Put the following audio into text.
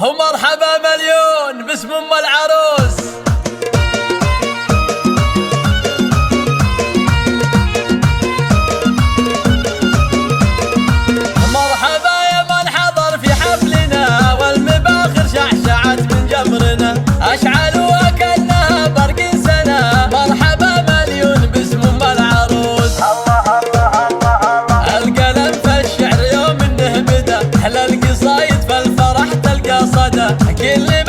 ومرحبا مليون باسم ام العروس. مرحبا يا من حضر في حفلنا، والمباخر شعشعت من جمرنا، اشعلوا كأنها برق سنة. مرحبا مليون باسم ام العروس. الله الله الله الله. القلم في الشعر يوم انه بدا، احلى القصايد في الفرح تلقى صدى. كل